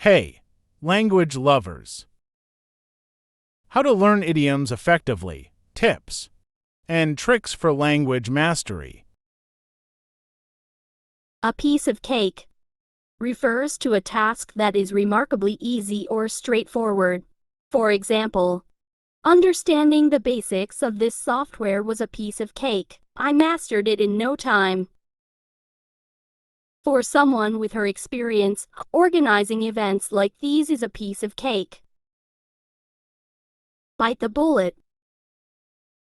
Hey, language lovers! How to learn idioms effectively, tips, and tricks for language mastery. A piece of cake refers to a task that is remarkably easy or straightforward. For example, understanding the basics of this software was a piece of cake. I mastered it in no time. For someone with her experience, organizing events like these is a piece of cake. Bite the bullet.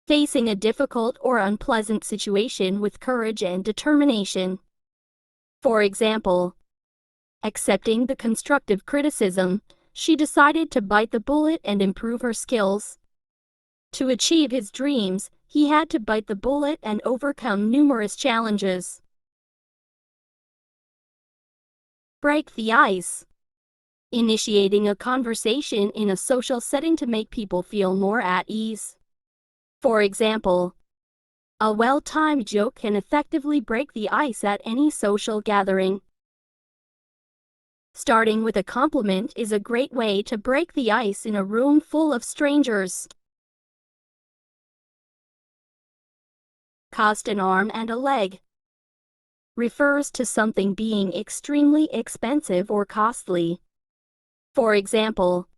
Facing a difficult or unpleasant situation with courage and determination. For example, accepting the constructive criticism, she decided to bite the bullet and improve her skills. To achieve his dreams, he had to bite the bullet and overcome numerous challenges. Break the ice. Initiating a conversation in a social setting to make people feel more at ease. For example, a well-timed joke can effectively break the ice at any social gathering. Starting with a compliment is a great way to break the ice in a room full of strangers. Cost an arm and a leg refers to something being extremely expensive or costly. For example,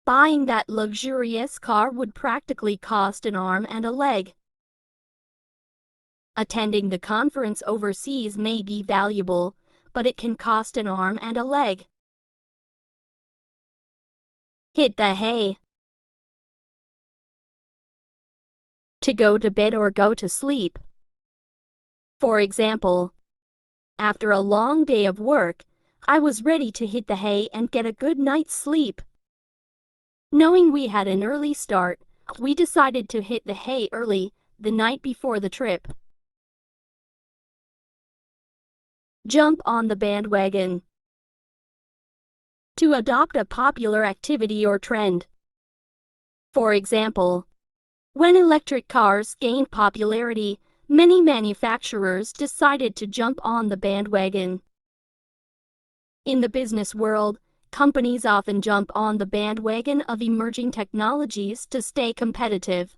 buying that luxurious car would practically cost an arm and a leg. Attending the conference overseas may be valuable, but it can cost an arm and a leg. Hit the hay. To go to bed or go to sleep. For example, after a long day of work, I was ready to hit the hay and get a good night's sleep. Knowing we had an early start, we decided to hit the hay early, the night before the trip. Jump on the bandwagon. To adopt a popular activity or trend. For example, when electric cars gained popularity, many manufacturers decided to jump on the bandwagon. In the business world, companies often jump on the bandwagon of emerging technologies to stay competitive.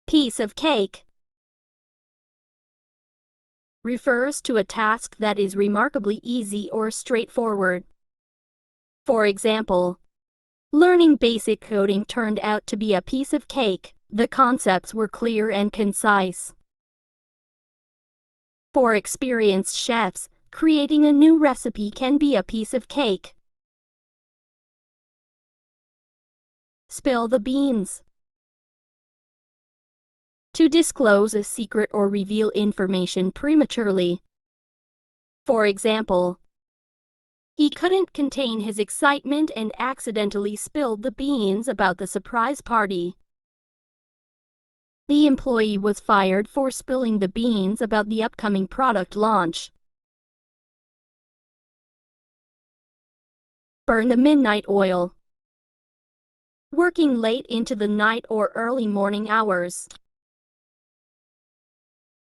Piece of cake refers to a task that is remarkably easy or straightforward. For example, learning basic coding turned out to be a piece of cake. The concepts were clear and concise. For experienced chefs, creating a new recipe can be a piece of cake. Spill the beans. To disclose a secret or reveal information prematurely. For example, he couldn't contain his excitement and accidentally spilled the beans about the surprise party. The employee was fired for spilling the beans about the upcoming product launch. Burn the midnight oil. Working late into the night or early morning hours.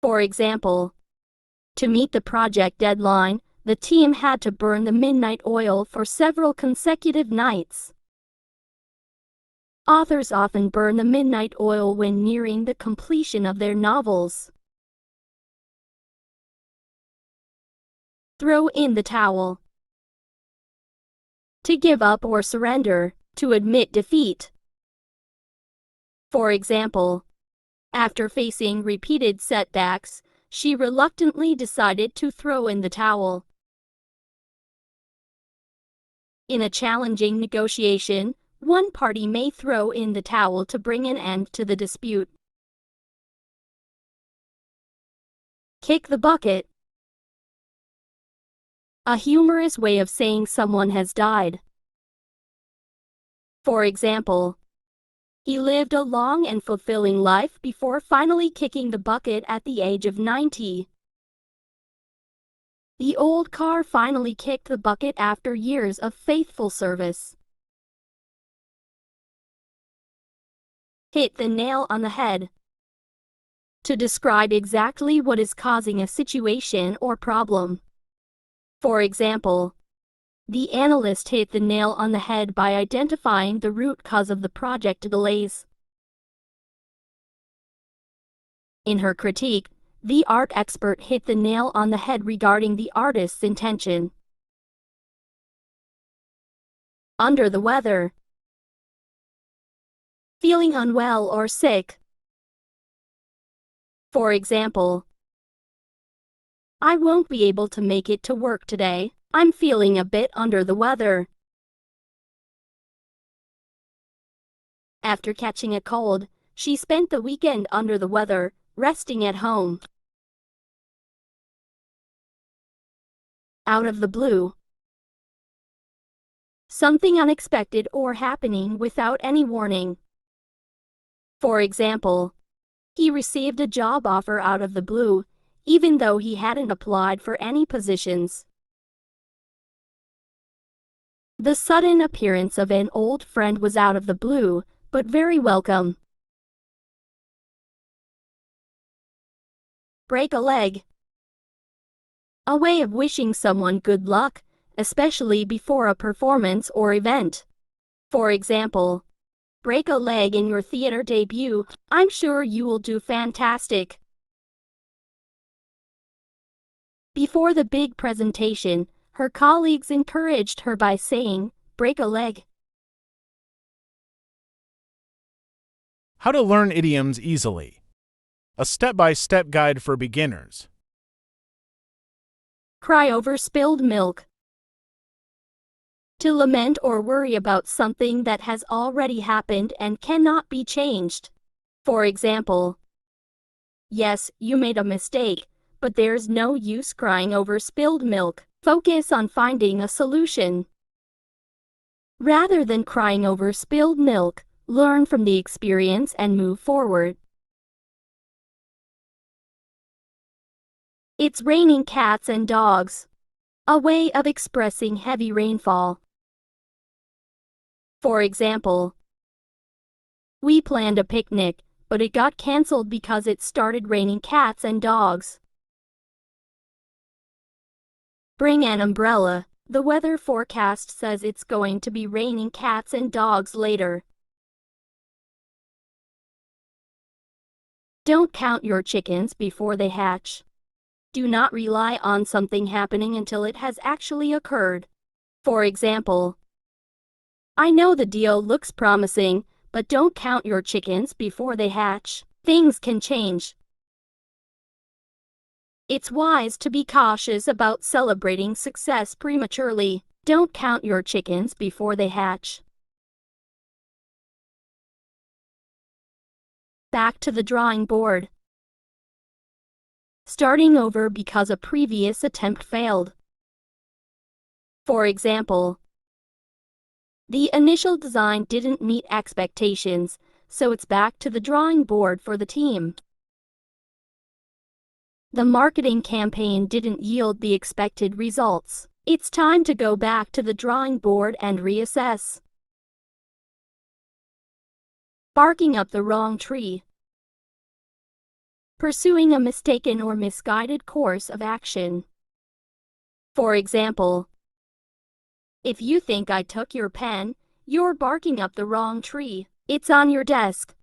For example, to meet the project deadline, the team had to burn the midnight oil for several consecutive nights. Authors often burn the midnight oil when nearing the completion of their novels. Throw in the towel. To give up or surrender, to admit defeat. For example, after facing repeated setbacks, she reluctantly decided to throw in the towel. In a challenging negotiation, one party may throw in the towel to bring an end to the dispute. Kick the bucket. A humorous way of saying someone has died. For example, he lived a long and fulfilling life before finally kicking the bucket at the age of 90. The old car finally kicked the bucket after years of faithful service. Hit the nail on the head. To describe exactly what is causing a situation or problem. For example, the analyst hit the nail on the head by identifying the root cause of the project delays. In her critique, the art expert hit the nail on the head regarding the artist's intention. Under the weather. Feeling unwell or sick. For example, I won't be able to make it to work today. I'm feeling a bit under the weather. After catching a cold, she spent the weekend under the weather, resting at home. Out of the blue. Something unexpected or happening without any warning. For example, he received a job offer out of the blue, even though he hadn't applied for any positions. The sudden appearance of an old friend was out of the blue, but very welcome. Break a leg. A way of wishing someone good luck, especially before a performance or event. For example, break a leg in your theater debut. I'm sure you will do fantastic. Before the big presentation, her colleagues encouraged her by saying, break a leg. How to learn idioms easily. A step-by-step guide for beginners. Cry over spilled milk. To lament or worry about something that has already happened and cannot be changed. For example, yes, you made a mistake, but there's no use crying over spilled milk. Focus on finding a solution. Rather than crying over spilled milk, learn from the experience and move forward. It's raining cats and dogs. A way of expressing heavy rainfall. For example, we planned a picnic, but it got cancelled because it started raining cats and dogs. Bring an umbrella. The weather forecast says it's going to be raining cats and dogs later. Don't count your chickens before they hatch. Do not rely on something happening until it has actually occurred. For example, I know the deal looks promising, but don't count your chickens before they hatch. Things can change. It's wise to be cautious about celebrating success prematurely. Don't count your chickens before they hatch. Back to the drawing board. Starting over because a previous attempt failed. For example, the initial design didn't meet expectations, so it's back to the drawing board for the team. The marketing campaign didn't yield the expected results. It's time to go back to the drawing board and reassess. Barking up the wrong tree. Pursuing a mistaken or misguided course of action. For example, if you think I took your pen, you're barking up the wrong tree. It's on your desk.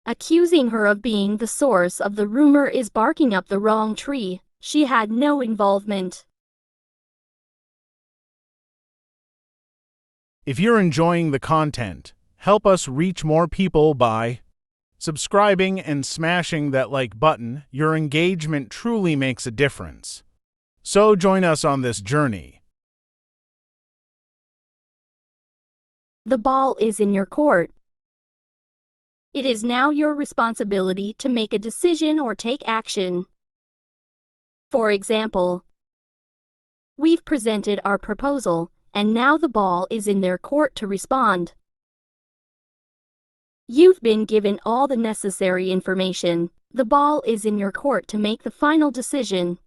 Accusing her of being the source of the rumor is barking up the wrong tree. She had no involvement. If you're enjoying the content, help us reach more people by subscribing and smashing that like button. Your engagement truly makes a difference. So join us on this journey. The ball is in your court. It is now your responsibility to make a decision or take action. For example, we've presented our proposal, and now the ball is in their court to respond. You've been given all the necessary information. The ball is in your court to make the final decision.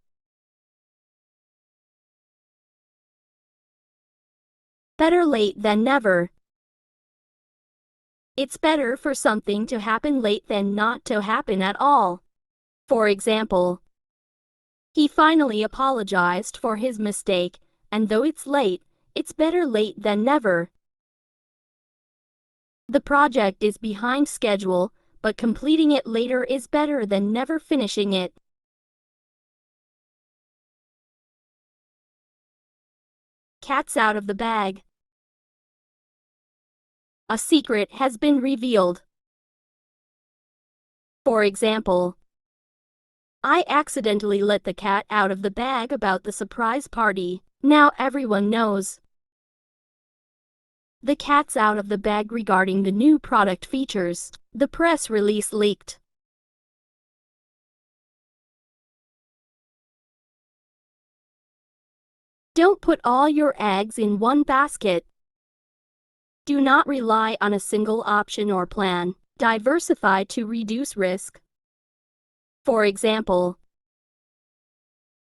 Better late than never. It's better for something to happen late than not to happen at all. For example, He finally apologized for his mistake, and though it's late, it's better late than never. The project is behind schedule, but completing it later is better than never finishing it. Cat's out of the bag. A secret has been revealed. For example, I accidentally let the cat out of the bag about the surprise party. Now everyone knows. The cat's out of the bag regarding the new product features. The press release leaked. Don't put all your eggs in one basket. Do not rely on a single option or plan. Diversify to reduce risk. For example,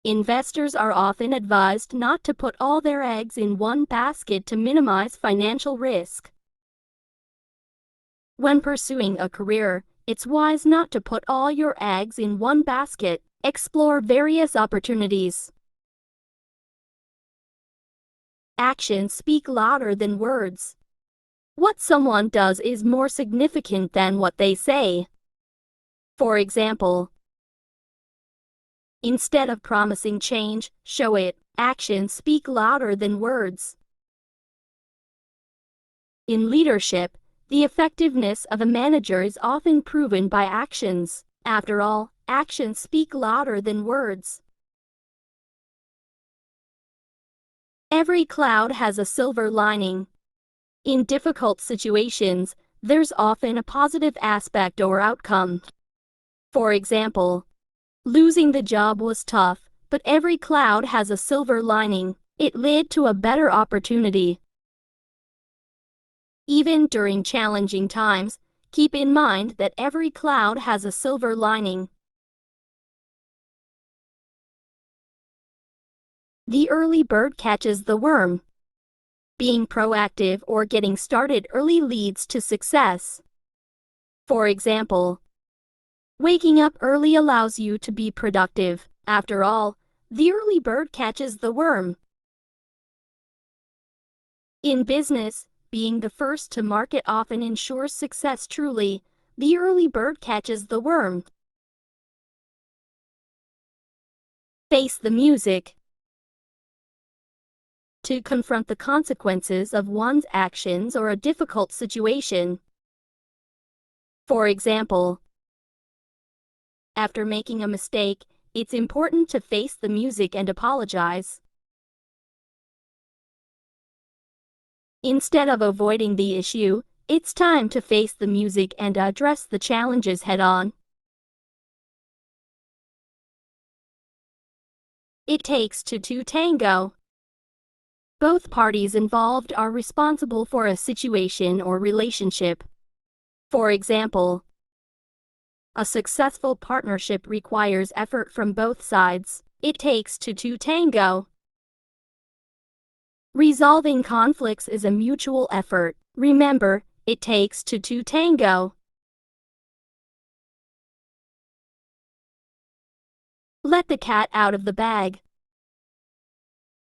investors are often advised not to put all their eggs in one basket to minimize financial risk. When pursuing a career, it's wise not to put all your eggs in one basket. Explore various opportunities. Actions speak louder than words. What someone does is more significant than what they say. For example, instead of promising change, show it. Actions speak louder than words. In leadership, the effectiveness of a manager is often proven by actions. After all, actions speak louder than words. Every cloud has a silver lining. In difficult situations, there's often a positive aspect or outcome. For example, losing the job was tough, but every cloud has a silver lining. It led to a better opportunity. Even during challenging times, keep in mind that every cloud has a silver lining. The early bird catches the worm. Being proactive or getting started early leads to success. For example, waking up early allows you to be productive. After all, the early bird catches the worm. In business, being the first to market often ensures success. Truly, the early bird catches the worm. Face the music. To confront the consequences of one's actions or a difficult situation. For example, after making a mistake, it's important to face the music and apologize. Instead of avoiding the issue, it's time to face the music and address the challenges head-on. It takes two to tango. Both parties involved are responsible for a situation or relationship. For example, a successful partnership requires effort from both sides. It takes two to tango. Resolving conflicts is a mutual effort. Remember, it takes two to tango. Let the cat out of the bag.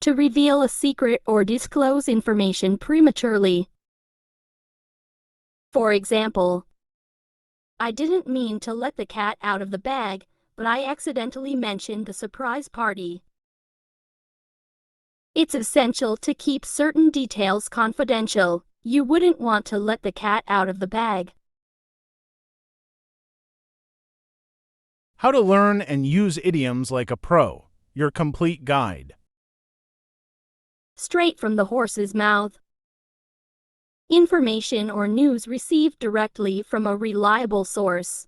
To reveal a secret or disclose information prematurely. For example, I didn't mean to let the cat out of the bag, but I accidentally mentioned the surprise party. It's essential to keep certain details confidential. You wouldn't want to let the cat out of the bag. How to learn and use idioms like a pro. Your complete guide. Straight from the horse's mouth. Information or news received directly from a reliable source.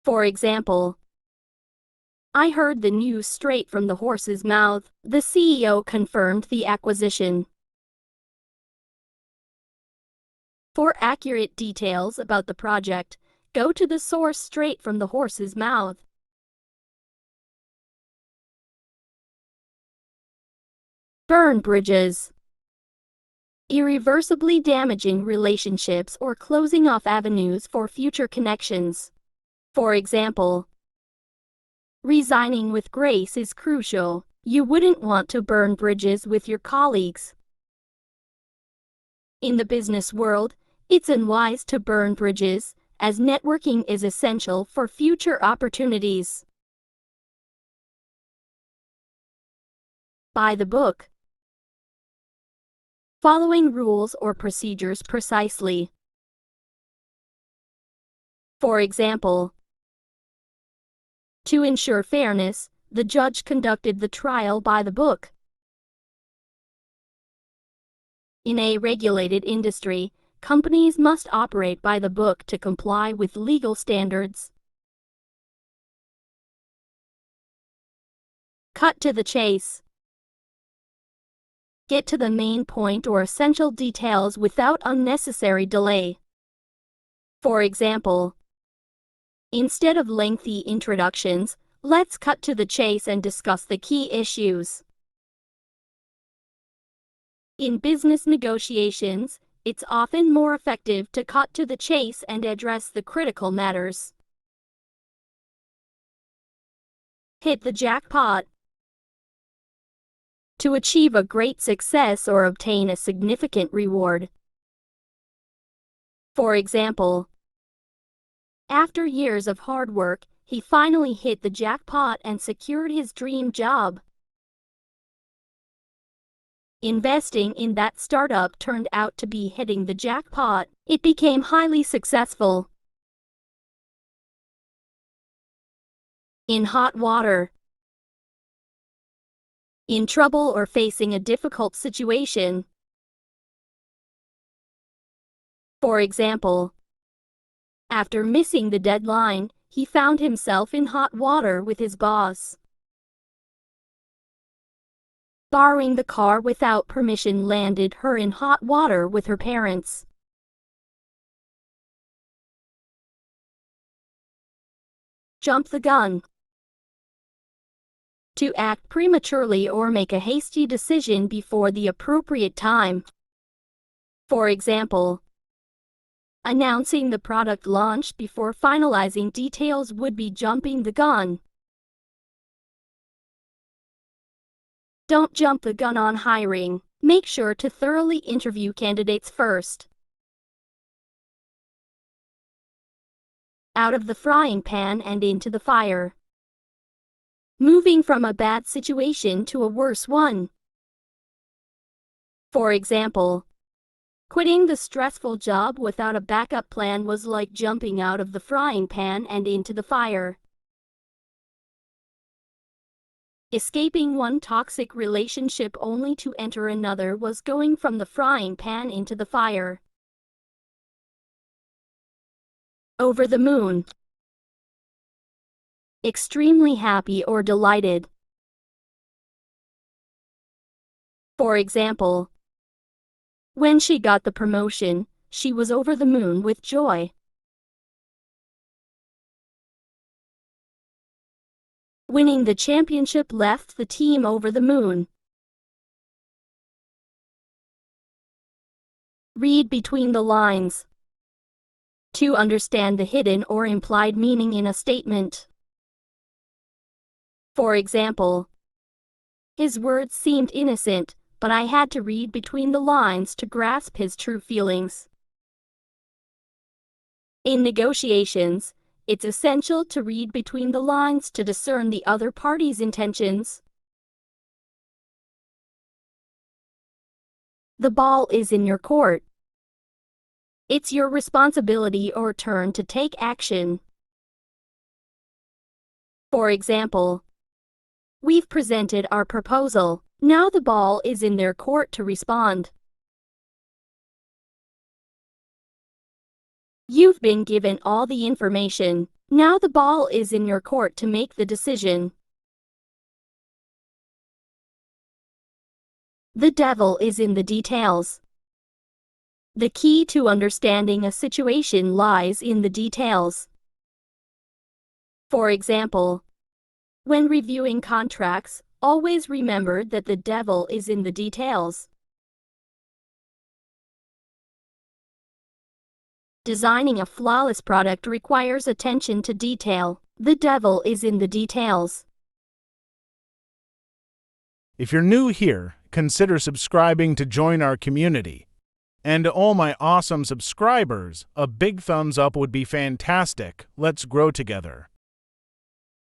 For example, I heard the news straight from the horse's mouth. The CEO confirmed the acquisition. For accurate details about the project, go to the source straight from the horse's mouth. Burn bridges. Irreversibly damaging relationships or closing off avenues for future connections. For example, Resigning with grace is crucial. You wouldn't want to burn bridges with your colleagues. In the business world, it's unwise to burn bridges, as networking is essential for future opportunities. By the book. Following rules or procedures precisely. For example, to ensure fairness, the judge conducted the trial by the book. In a regulated industry, companies must operate by the book to comply with legal standards. Cut to the chase. Get to the main point or essential details without unnecessary delay. For example, instead of lengthy introductions, let's cut to the chase and discuss the key issues. In business negotiations, it's often more effective to cut to the chase and address the critical matters. Hit the jackpot. To achieve a great success or obtain a significant reward. For example, after years of hard work, he finally hit the jackpot and secured his dream job. Investing in that startup turned out to be hitting the jackpot. It became highly successful. In hot water. In trouble or facing a difficult situation. For example, after missing the deadline, he found himself in hot water with his boss. Borrowing the car without permission landed her in hot water with her parents. Jump the gun. To act prematurely or make a hasty decision before the appropriate time. For example, announcing the product launch before finalizing details would be jumping the gun. Don't jump the gun on hiring. Make sure to thoroughly interview candidates first. Out of the frying pan and into the fire. Moving from a bad situation to a worse one. For example, quitting the stressful job without a backup plan was like jumping out of the frying pan and into the fire. Escaping one toxic relationship only to enter another was going from the frying pan into the fire. Over the moon. Extremely happy or delighted. For example, when she got the promotion, she was over the moon with joy. Winning the championship left the team over the moon. Read between the lines. To understand the hidden or implied meaning in a statement. For example, his words seemed innocent, but I had to read between the lines to grasp his true feelings. In negotiations, it's essential to read between the lines to discern the other party's intentions. The ball is in your court. It's your responsibility or turn to take action. For example, we've presented our proposal. Now the ball is in their court to respond. You've been given all the information. Now the ball is in your court to make the decision. The devil is in the details. The key to understanding a situation lies in the details. For example, when reviewing contracts, always remember that the devil is in the details. Designing a flawless product requires attention to detail. The devil is in the details. If you're new here, consider subscribing to join our community. And to all my awesome subscribers, a big thumbs up would be fantastic. Let's grow together.